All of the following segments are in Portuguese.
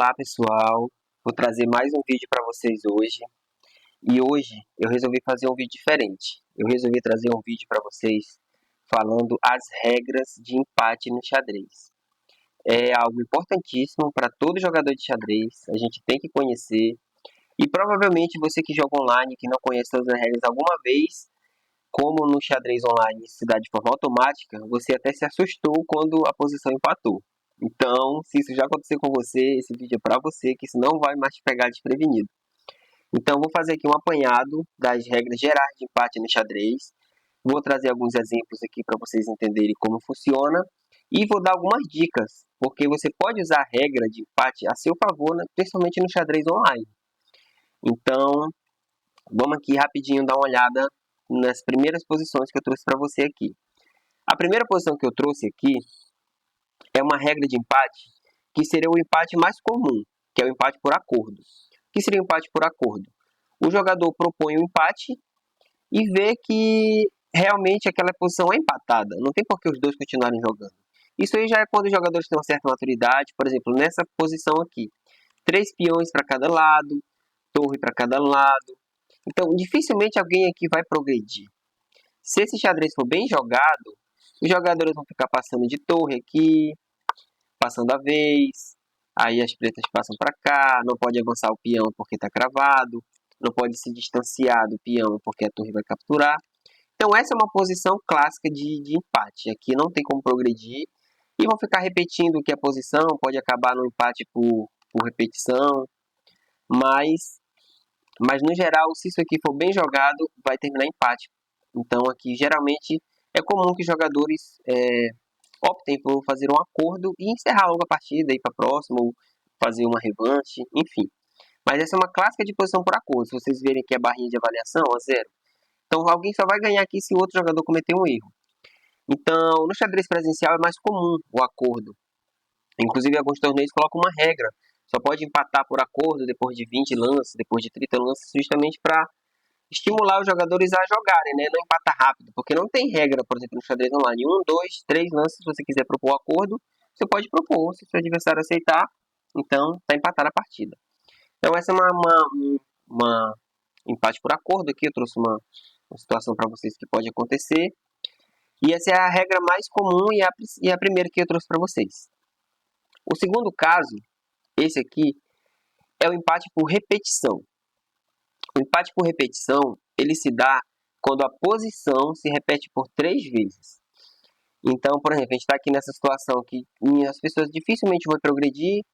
Olá pessoal, vou trazer mais um vídeo para vocês hoje. E hoje eu resolvi fazer um vídeo diferente. Eu resolvi trazer um vídeo para vocês falando as regras de empate no xadrez. É algo importantíssimo para todo jogador de xadrez, a gente tem que conhecer. E provavelmente você que joga online, que não conhece todas as regras alguma vez, como no xadrez online se dá de forma automática, você até se assustou quando a posição empatou. Então, se isso já aconteceu com você, esse vídeo é para você, que isso não vai mais te pegar desprevenido. Então, vou fazer aqui um apanhado das regras gerais de empate no xadrez. Vou trazer alguns exemplos aqui para vocês entenderem como funciona. E vou dar algumas dicas, porque você pode usar a regra de empate a seu favor, né, principalmente no xadrez online. Então, vamos aqui rapidinho dar uma olhada nas primeiras posições que eu trouxe para você aqui. A primeira posição que eu trouxe aqui é uma regra de empate que seria o empate mais comum, que é o empate por acordo. O que seria o empate por acordo? O jogador propõe um empate e vê que realmente aquela posição é empatada. Não tem por que os dois continuarem jogando. Isso aí já é quando os jogadores têm uma certa maturidade. Por exemplo, nessa posição aqui, 3 peões para cada lado, torre para cada lado. Então, dificilmente alguém aqui vai progredir. Se esse xadrez for bem jogado, os jogadores vão ficar passando de torre aqui, passando a vez, aí as pretas passam para cá, não pode avançar o peão porque está cravado, não pode se distanciar do peão porque a torre vai capturar. Então essa é uma posição clássica de empate, aqui não tem como progredir, e vão ficar repetindo o que é a posição, pode acabar no empate por repetição, mas no geral, se isso aqui for bem jogado, vai terminar empate. Então aqui geralmente é comum que os jogadores optem por fazer um acordo e encerrar logo a partida, ir para a próxima, ou fazer uma revanche, enfim. Mas essa é uma clássica de posição por acordo. Se vocês verem aqui a barrinha de avaliação, ó, 0. Então alguém só vai ganhar aqui se o outro jogador cometer um erro. Então, no xadrez presencial é mais comum o acordo. Inclusive, alguns torneios colocam uma regra. Só pode empatar por acordo depois de 20 lances, depois de 30 lances, justamente para estimular os jogadores a jogarem, né? Não empatar rápido, porque não tem regra, por exemplo, no xadrez online. 1, 2, 3 lances, se você quiser propor um acordo, você pode propor. Se o seu adversário aceitar, então está empatada a partida. Então essa é uma empate por acordo aqui. Eu trouxe uma situação para vocês que pode acontecer. E essa é a regra mais comum e a primeira que eu trouxe para vocês. O segundo caso, esse aqui, é o empate por repetição. O empate por repetição, ele se dá quando a posição se repete por 3 vezes. Então, por exemplo, a gente está aqui nessa situação que as pessoas dificilmente vão progredir.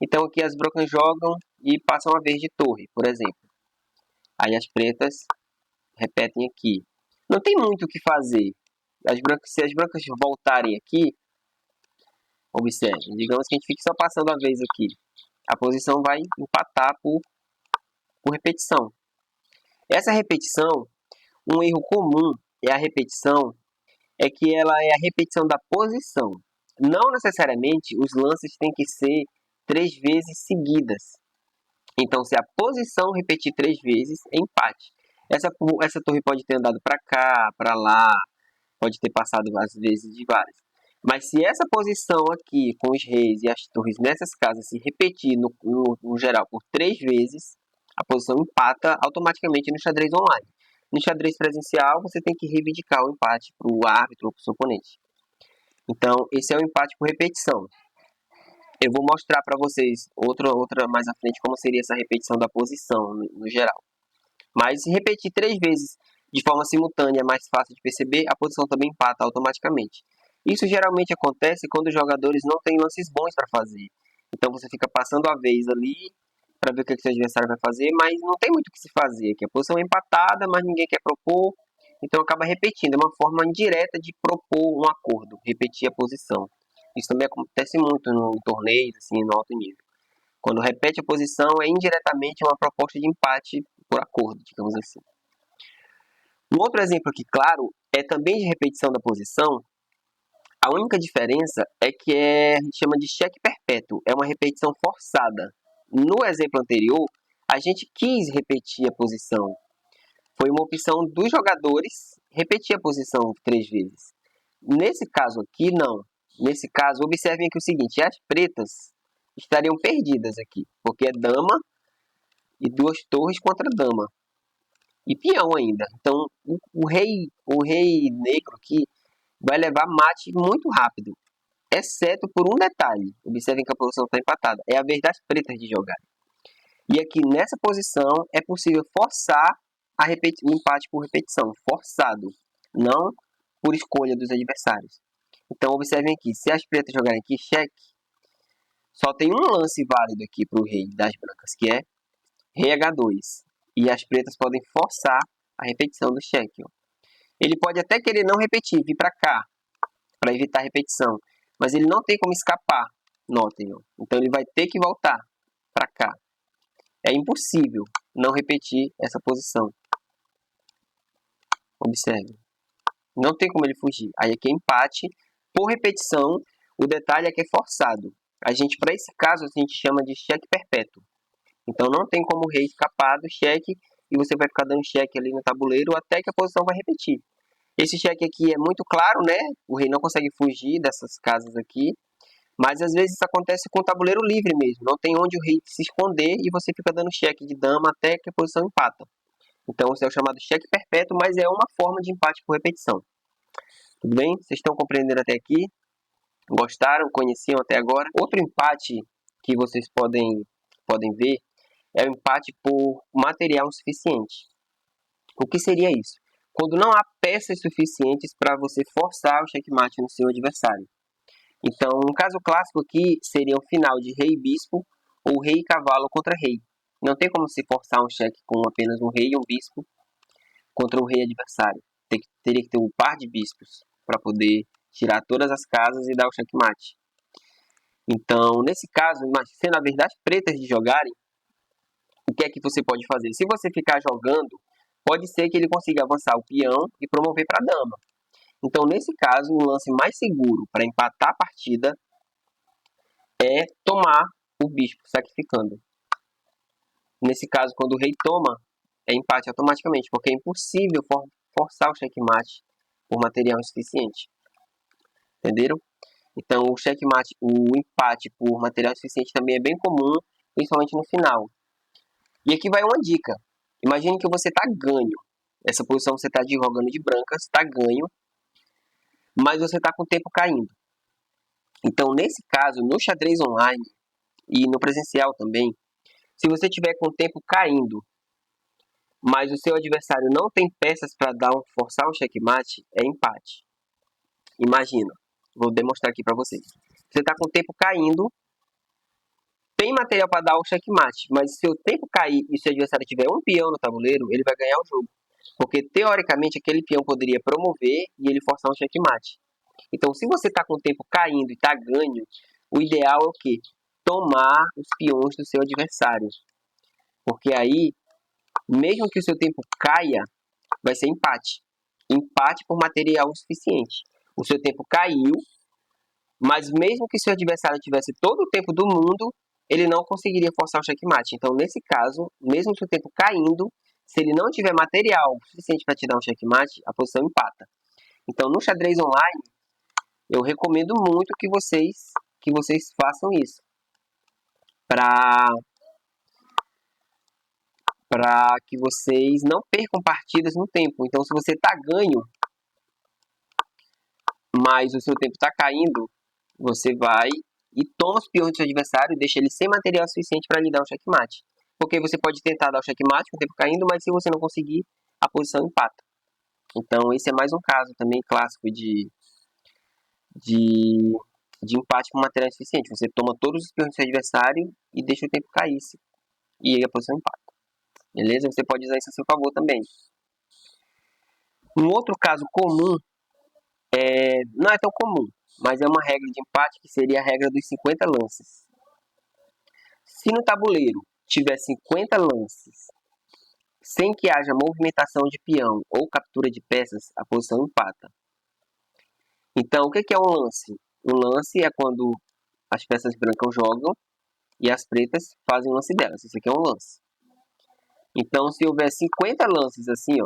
Então, aqui as brancas jogam e passam a vez de torre, por exemplo. Aí as pretas repetem aqui. Não tem muito o que fazer. Se as brancas voltarem aqui, observem, digamos que a gente fique só passando a vez aqui. A posição vai empatar por repetição. Essa repetição, um erro comum é a repetição, é que ela é a repetição da posição. Não necessariamente os lances têm que ser 3 vezes seguidas. Então, se a posição repetir 3 vezes, é empate. Essa torre pode ter andado para cá, para lá, pode ter passado às vezes de várias. Mas se essa posição aqui, com os reis e as torres nessas casas, se repetir no geral por 3 vezes, a posição empata automaticamente no xadrez online. No xadrez presencial, você tem que reivindicar o empate para o árbitro ou para o seu oponente. Então, esse é o empate por repetição. Eu vou mostrar para vocês outra mais à frente como seria essa repetição da posição no geral. Mas se repetir 3 vezes de forma simultânea é mais fácil de perceber, a posição também empata automaticamente. Isso geralmente acontece quando os jogadores não têm lances bons para fazer. Então você fica passando a vez ali para ver o que seu adversário vai fazer, mas não tem muito o que se fazer, que a posição é empatada, mas ninguém quer propor, então acaba repetindo. É uma forma indireta de propor um acordo, repetir a posição. Isso também acontece muito em torneios, assim, no alto nível. Quando repete a posição, é indiretamente uma proposta de empate por acordo, digamos assim. Um outro exemplo aqui, claro, é também de repetição da posição. A única diferença é que a gente chama de cheque perpétuo, é uma repetição forçada. No exemplo anterior, a gente quis repetir a posição. Foi uma opção dos jogadores repetir a posição 3 vezes. Nesse caso aqui, não. Nesse caso, observem aqui o seguinte, as pretas estariam perdidas aqui, porque é dama e 2 torres contra dama. E peão ainda. Então, o rei negro aqui vai levar mate muito rápido. Exceto por um detalhe. Observem que a posição está empatada. É a vez das pretas de jogar. E aqui nessa posição é possível forçar o empate por repetição. Forçado. Não por escolha dos adversários. Então, observem aqui. Se as pretas jogarem aqui cheque, só tem um lance válido aqui para o rei das brancas, que é rei H2. E as pretas podem forçar a repetição do cheque. Ó. Ele pode até querer não repetir, vir para cá, para evitar a repetição. Mas ele não tem como escapar, notem. Ó. Então ele vai ter que voltar para cá. É impossível não repetir essa posição. Observe. Não tem como ele fugir. Aí aqui é empate por repetição. O detalhe é que é forçado. A gente, para esse caso, a gente chama de cheque perpétuo. Então não tem como o rei escapar do cheque e você vai ficar dando cheque ali no tabuleiro até que a posição vai repetir. Esse cheque aqui é muito claro, né? O rei não consegue fugir dessas casas aqui. Mas às vezes isso acontece com o tabuleiro livre mesmo. Não tem onde o rei se esconder e você fica dando cheque de dama até que a posição empata. Então isso é o chamado cheque perpétuo, mas é uma forma de empate por repetição. Tudo bem? Vocês estão compreendendo até aqui? Gostaram? Conheciam até agora? Outro empate que vocês podem ver é o empate por material insuficiente. O que seria isso? Quando não há peças suficientes para você forçar o checkmate no seu adversário. Então, um caso clássico aqui seria o final de rei e bispo ou rei e cavalo contra rei. Não tem como se forçar um cheque com apenas um rei e um bispo contra o rei adversário. Teria que ter um par de bispos para poder tirar todas as casas e dar o checkmate. Então, nesse caso, sendo a verdade pretas de jogarem, o que é que você pode fazer? Se você ficar jogando, pode ser que ele consiga avançar o peão e promover para a dama. Então, nesse caso, o lance mais seguro para empatar a partida é tomar o bispo, sacrificando. Nesse caso, quando o rei toma, é empate automaticamente, porque é impossível forçar o checkmate por material insuficiente. Entenderam? Então, o empate por material insuficiente também é bem comum, principalmente no final. E aqui vai uma dica. Imagine que você está ganho. Essa posição você está jogando de brancas, está ganho, mas você está com o tempo caindo. Então, nesse caso, no xadrez online e no presencial também, se você tiver com o tempo caindo, mas o seu adversário não tem peças para forçar um checkmate, é empate. Imagina, vou demonstrar aqui para vocês. Você está com o tempo caindo, tem material para dar o checkmate, mas se o tempo cair e o seu adversário tiver um peão no tabuleiro, ele vai ganhar o jogo. Porque, teoricamente, aquele peão poderia promover e ele forçar um checkmate. Então, se você está com o tempo caindo e está ganho, o ideal é o quê? Tomar os peões do seu adversário. Porque aí, mesmo que o seu tempo caia, vai ser empate. Empate por material insuficiente. O seu tempo caiu, mas mesmo que seu adversário tivesse todo o tempo do mundo, ele não conseguiria forçar o checkmate. Então, nesse caso, mesmo que o tempo caindo, se ele não tiver material suficiente para te dar um checkmate, a posição empata. Então, no xadrez online, eu recomendo muito que vocês façam isso. Para que vocês não percam partidas no tempo. Então, se você está ganho, mas o seu tempo está caindo, você vai e toma os peões do seu adversário e deixa ele sem material suficiente para lhe dar um checkmate. Porque você pode tentar dar o checkmate com o tempo caindo, mas se você não conseguir, a posição empata. Então, esse é mais um caso também clássico de empate com material insuficiente. Você toma todos os peões do seu adversário e deixa o tempo cair. E aí a posição empata. Beleza? Você pode usar isso a seu favor também. Um outro caso comum, não é tão comum, mas é uma regra de empate que seria a regra dos 50 lances. Se no tabuleiro tiver 50 lances, sem que haja movimentação de peão ou captura de peças, a posição empata. Então, o que é um lance? Um lance é quando as peças brancas jogam e as pretas fazem o lance delas. Isso aqui é um lance. Então, se houver 50 lances assim,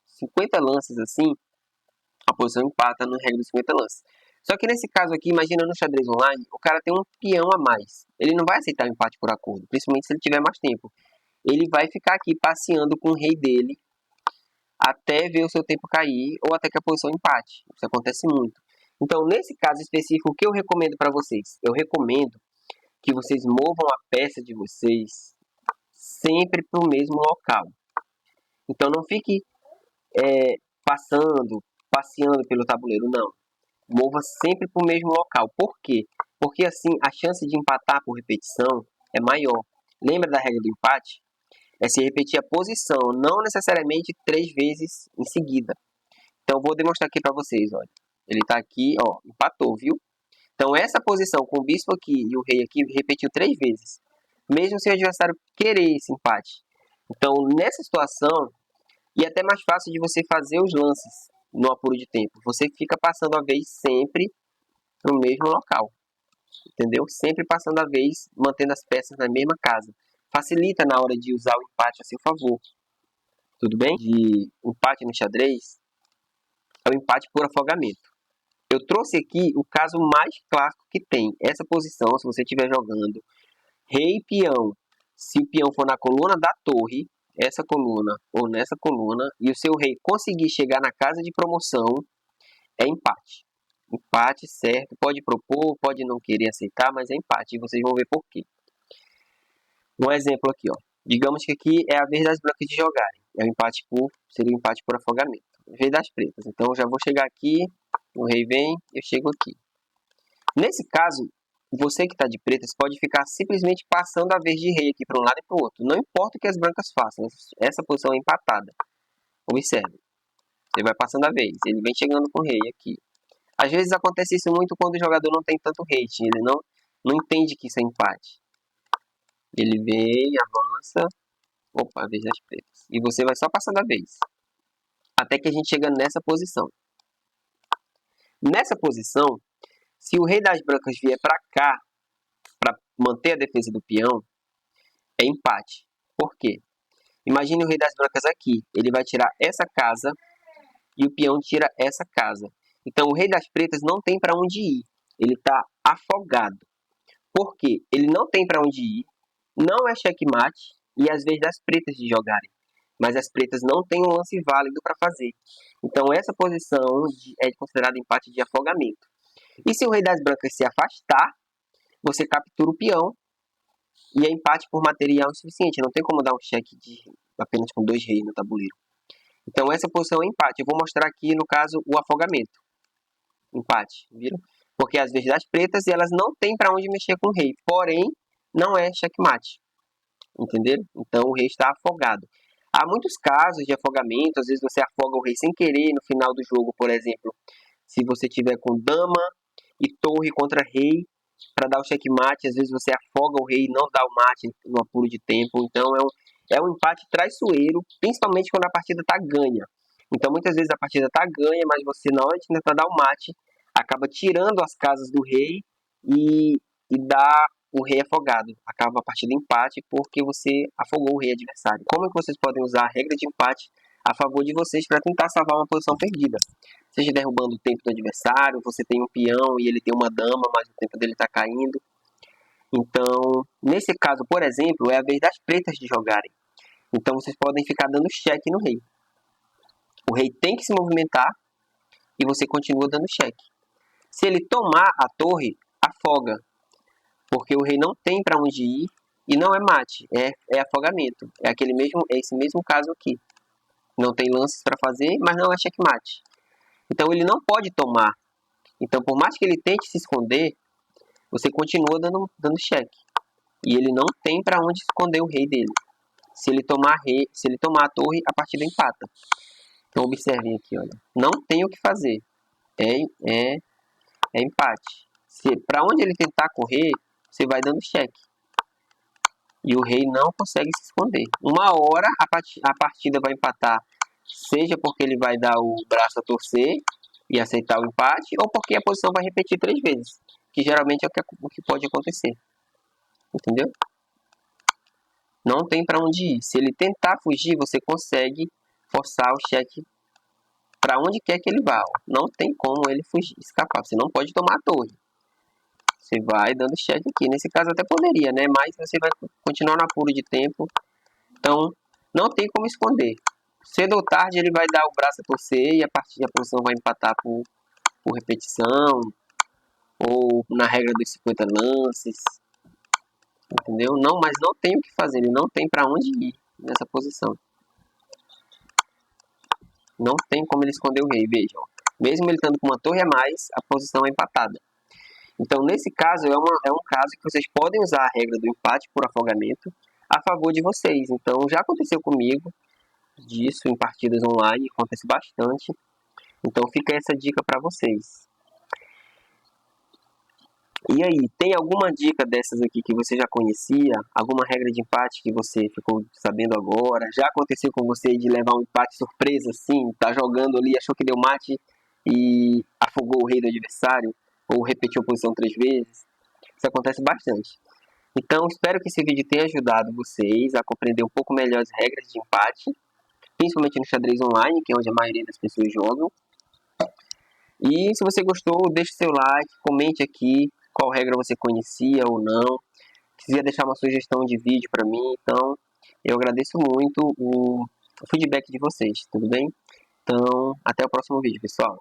50 lances assim, a posição empata na regra dos 50 lances. Só que nesse caso aqui, imagina no xadrez online, o cara tem um peão a mais. Ele não vai aceitar o empate por acordo, principalmente se ele tiver mais tempo. Ele vai ficar aqui passeando com o rei dele até ver o seu tempo cair ou até que a posição empate. Isso acontece muito. Então, nesse caso específico, o que eu recomendo para vocês? Eu recomendo que vocês movam a peça de vocês sempre para o mesmo local. Então, não fique passeando pelo tabuleiro, não. Mova sempre para o mesmo local. Por quê? Porque assim a chance de empatar por repetição é maior. Lembra da regra do empate? É se repetir a posição, não necessariamente 3 vezes em seguida. Então eu vou demonstrar aqui para vocês, olha. Ele está aqui, ó, empatou, viu? Então essa posição com o bispo aqui e o rei aqui repetiu 3 vezes, mesmo se o adversário querer esse empate. Então nessa situação, e é até mais fácil de você fazer os lances no apuro de tempo. Você fica passando a vez sempre no mesmo local, entendeu? Sempre passando a vez, mantendo as peças na mesma casa. Facilita na hora de usar o empate a seu favor. Tudo bem? De empate no xadrez é o empate por afogamento. Eu trouxe aqui o caso mais clássico que tem. Essa posição, se você estiver jogando rei e peão, se o peão for na coluna da torre, essa coluna ou nessa coluna, e o seu rei conseguir chegar na casa de promoção, é empate. Empate, certo. Pode propor, pode não querer aceitar, mas é empate. E vocês vão ver por quê. Um exemplo aqui, ó. Digamos que aqui é a vez das brancas de jogarem. Seria um empate por afogamento. Vez das pretas. Então eu já vou chegar aqui, o rei vem, eu chego aqui. Nesse caso, você que está de pretas pode ficar simplesmente passando a vez de rei aqui para um lado e para o outro. Não importa o que as brancas façam, essa posição é empatada. Observe. Ele vai passando a vez, ele vem chegando com o rei aqui. Às vezes acontece isso muito quando o jogador não tem tanto rating, ele não entende que isso é empate. Ele vem, avança, opa, a vez das pretas. E você vai só passando a vez. Até que a gente chega nessa posição. Nessa posição, se o rei das brancas vier para cá, para manter a defesa do peão, é empate. Por quê? Imagine o rei das brancas aqui. Ele vai tirar essa casa e o peão tira essa casa. Então o rei das pretas não tem para onde ir. Ele está afogado. Por quê? Ele não tem para onde ir, não é checkmate e às vezes das pretas de jogarem. Mas as pretas não têm um lance válido para fazer. Então essa posição é considerada empate de afogamento. E se o rei das brancas se afastar, você captura o peão e é empate por material insuficiente. Não tem como dar um cheque apenas com 2 reis no tabuleiro. Então essa posição é empate. Eu vou mostrar aqui, no caso, o afogamento. Empate, viram? Porque às vezes das pretas elas não têm para onde mexer com o rei. Porém, não é checkmate. Entenderam? Então o rei está afogado. Há muitos casos de afogamento. Às vezes você afoga o rei sem querer no final do jogo, por exemplo. Se você tiver com dama e torre contra rei, para dar o checkmate, às vezes você afoga o rei e não dá o mate no apuro de tempo. Então é um empate traiçoeiro, principalmente quando a partida está ganha. Então muitas vezes a partida está ganha, mas você na hora de tentar dar o mate, acaba tirando as casas do rei e dá o rei afogado. Acaba a partida empate porque você afogou o rei adversário. Como é que vocês podem usar a regra de empate a favor de vocês para tentar salvar uma posição perdida? Seja derrubando o tempo do adversário, você tem um peão e ele tem uma dama, mas o tempo dele está caindo. Então, nesse caso, por exemplo, é a vez das pretas de jogarem. Então, vocês podem ficar dando cheque no rei. O rei tem que se movimentar e você continua dando cheque. Se ele tomar a torre, afoga. Porque o rei não tem para onde ir e não é mate, é afogamento. É esse mesmo caso aqui. Não tem lances para fazer, mas não é checkmate. Então ele não pode tomar. Então por mais que ele tente se esconder, você continua dando cheque. E ele não tem para onde esconder o rei dele. Se ele tomar a torre, a partida empata. Então observem aqui, olha. Não tem o que fazer. É empate. Para onde ele tentar correr, você vai dando cheque. E o rei não consegue se esconder. Uma hora a partida vai empatar, seja porque ele vai dar o braço a torcer e aceitar o empate, ou porque a posição vai repetir 3 vezes, que geralmente é o que pode acontecer. Entendeu? Não tem para onde ir. Se ele tentar fugir, você consegue forçar o cheque para onde quer que ele vá. Ó. Não tem como ele fugir, escapar. Você não pode tomar a torre. Você vai dando check aqui. Nesse caso até poderia, né? Mas você vai continuar no apuro de tempo. Então, não tem como esconder. Cedo ou tarde ele vai dar o braço a torcer e a posição vai empatar por repetição ou na regra dos 50 lances. Entendeu? Não, mas não tem o que fazer. Ele não tem para onde ir nessa posição. Não tem como ele esconder o rei, vejam. Mesmo ele estando com uma torre a mais, a posição é empatada. Então, nesse caso, é um caso que vocês podem usar a regra do empate por afogamento a favor de vocês. Então, já aconteceu comigo disso em partidas online, acontece bastante. Então, fica essa dica para vocês. E aí, tem alguma dica dessas aqui que você já conhecia? Alguma regra de empate que você ficou sabendo agora? Já aconteceu com você de levar um empate surpresa assim? Tá jogando ali, achou que deu mate e afogou o rei do adversário? Ou repetiu a posição 3 vezes? Isso acontece bastante. Então, espero que esse vídeo tenha ajudado vocês a compreender um pouco melhor as regras de empate, principalmente no xadrez online, que é onde a maioria das pessoas jogam. E se você gostou, deixe seu like, comente aqui qual regra você conhecia ou não. Se quiser deixar uma sugestão de vídeo para mim, então eu agradeço muito o feedback de vocês, tudo bem? Então, até o próximo vídeo, pessoal.